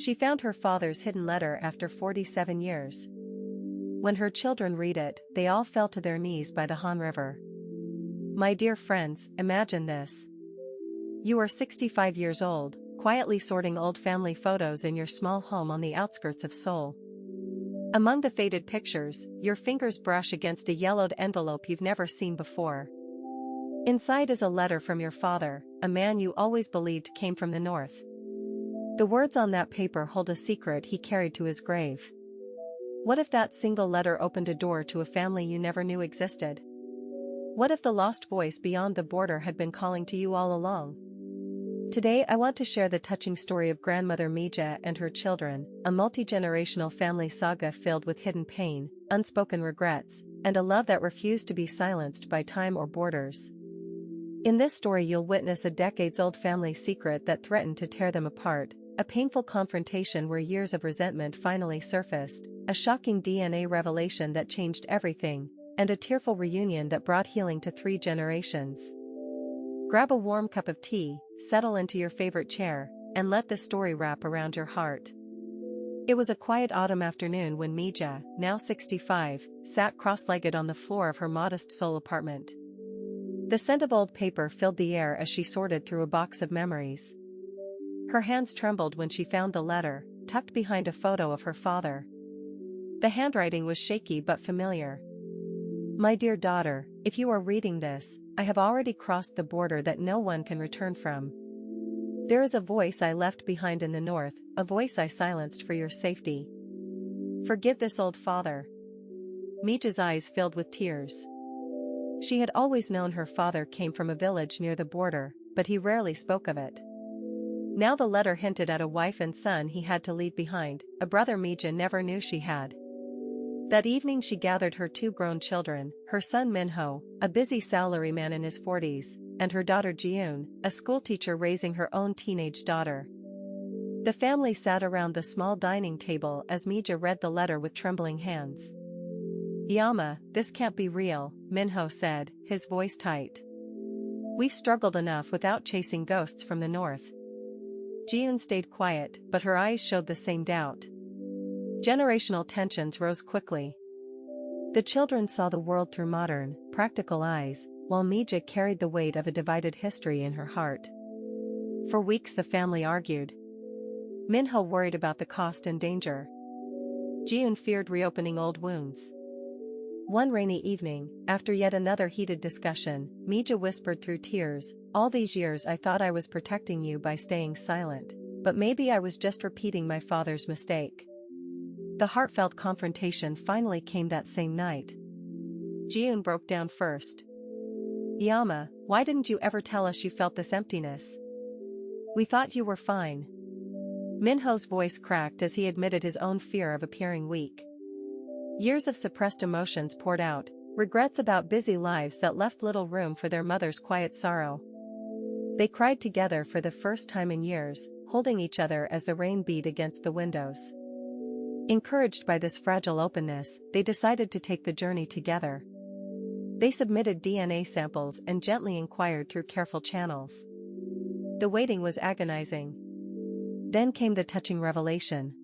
She found her father's hidden letter after 47 years. When her children read it, they all fell to their knees by the Han River. My dear friends, imagine this. You are 65 years old, quietly sorting old family photos in your small home on the outskirts of Seoul. Among the faded pictures, your fingers brush against a yellowed envelope you've never seen before. Inside is a letter from your father, a man you always believed came from the north. The words on that paper hold a secret he carried to his grave. What if that single letter opened a door to a family you never knew existed? What if the lost voice beyond the border had been calling to you all along? Today I want to share the touching story of Grandmother Mija and her children, a multi-generational family saga filled with hidden pain, unspoken regrets, and a love that refused to be silenced by time or borders. In this story you'll witness a decades-old family secret that threatened to tear them apart, a painful confrontation where years of resentment finally surfaced, a shocking DNA revelation that changed everything, and a tearful reunion that brought healing to 3 generations. Grab a warm cup of tea, settle into your favorite chair, and let this story wrap around your heart. It was a quiet autumn afternoon when Mija, now 65, sat cross-legged on the floor of her modest Seoul apartment. The scent of old paper filled the air as she sorted through a box of memories. Her hands trembled when she found the letter, tucked behind a photo of her father. The handwriting was shaky but familiar. My dear daughter, if you are reading this, I have already crossed the border that no one can return from. There is a voice I left behind in the north, a voice I silenced for your safety. Forgive this old father. Mija's eyes filled with tears. She had always known her father came from a village near the border, but he rarely spoke of it. Now the letter hinted at a wife and son he had to leave behind, a brother Mija never knew she had. That evening she gathered her 2 grown children, her son Minho, a busy salaryman in his 40s, and her daughter Jiun, a schoolteacher raising her own teenage daughter. The family sat around the small dining table as Mija read the letter with trembling hands. Yama, this can't be real, Minho said, his voice tight. We've struggled enough without chasing ghosts from the north. Jiun stayed quiet, but her eyes showed the same doubt. Generational tensions rose quickly. The children saw the world through modern, practical eyes, while Mija carried the weight of a divided history in her heart. For weeks the family argued. Minho worried about the cost and danger. Jiun feared reopening old wounds. One rainy evening, after yet another heated discussion, Mija whispered through tears, "All these years I thought I was protecting you by staying silent, but maybe I was just repeating my father's mistake." The heartfelt confrontation finally came that same night. Jiun broke down first. "Yama, why didn't you ever tell us you felt this emptiness? We thought you were fine." Minho's voice cracked as he admitted his own fear of appearing weak. Years of suppressed emotions poured out, regrets about busy lives that left little room for their mother's quiet sorrow. They cried together for the first time in years, holding each other as the rain beat against the windows. Encouraged by this fragile openness, they decided to take the journey together. They submitted DNA samples and gently inquired through careful channels. The waiting was agonizing. Then came the touching revelation.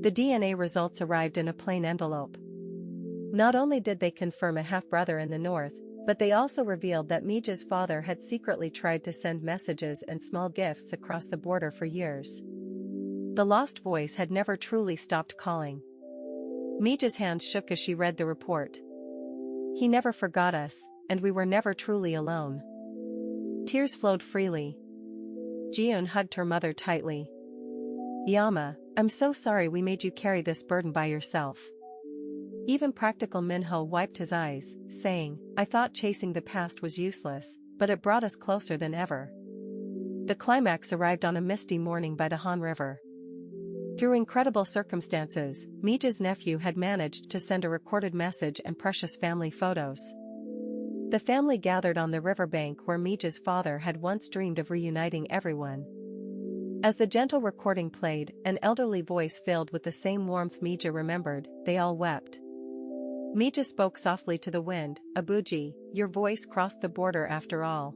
The DNA results arrived in a plain envelope. Not only did they confirm a half-brother in the north, but they also revealed that Mija's father had secretly tried to send messages and small gifts across the border for years. The lost voice had never truly stopped calling. Mija's hands shook as she read the report. He never forgot us, and we were never truly alone. Tears flowed freely. Jiun hugged her mother tightly. "Yama, I'm so sorry we made you carry this burden by yourself." Even practical Minho wiped his eyes, saying, "I thought chasing the past was useless, but it brought us closer than ever." The climax arrived on a misty morning by the Han River. Through incredible circumstances, Mija's nephew had managed to send a recorded message and precious family photos. The family gathered on the riverbank where Mija's father had once dreamed of reuniting everyone. As the gentle recording played, an elderly voice filled with the same warmth Mija remembered, they all wept. Mija spoke softly to the wind, "Abuji, your voice crossed the border after all."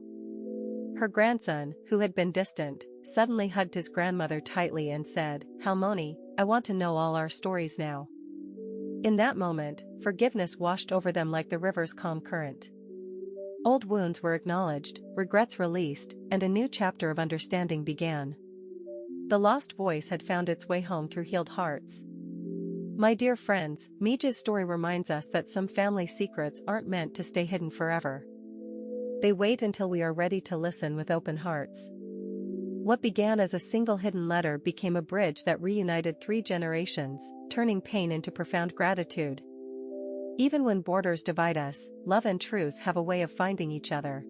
Her grandson, who had been distant, suddenly hugged his grandmother tightly and said, "Halmoni, I want to know all our stories now." In that moment, forgiveness washed over them like the river's calm current. Old wounds were acknowledged, regrets released, and a new chapter of understanding began. The lost voice had found its way home through healed hearts. My dear friends, Mija's story reminds us that some family secrets aren't meant to stay hidden forever. They wait until we are ready to listen with open hearts. What began as a single hidden letter became a bridge that reunited 3 generations, turning pain into profound gratitude. Even when borders divide us, love and truth have a way of finding each other.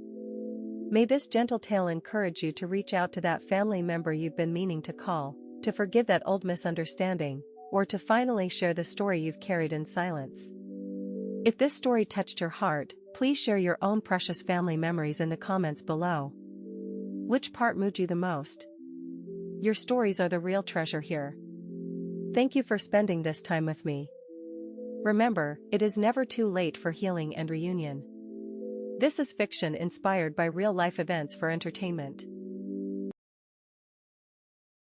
May this gentle tale encourage you to reach out to that family member you've been meaning to call, to forgive that old misunderstanding, or to finally share the story you've carried in silence. If this story touched your heart, please share your own precious family memories in the comments below. Which part moved you the most? Your stories are the real treasure here. Thank you for spending this time with me. Remember, it is never too late for healing and reunion. This is fiction inspired by real-life events for entertainment.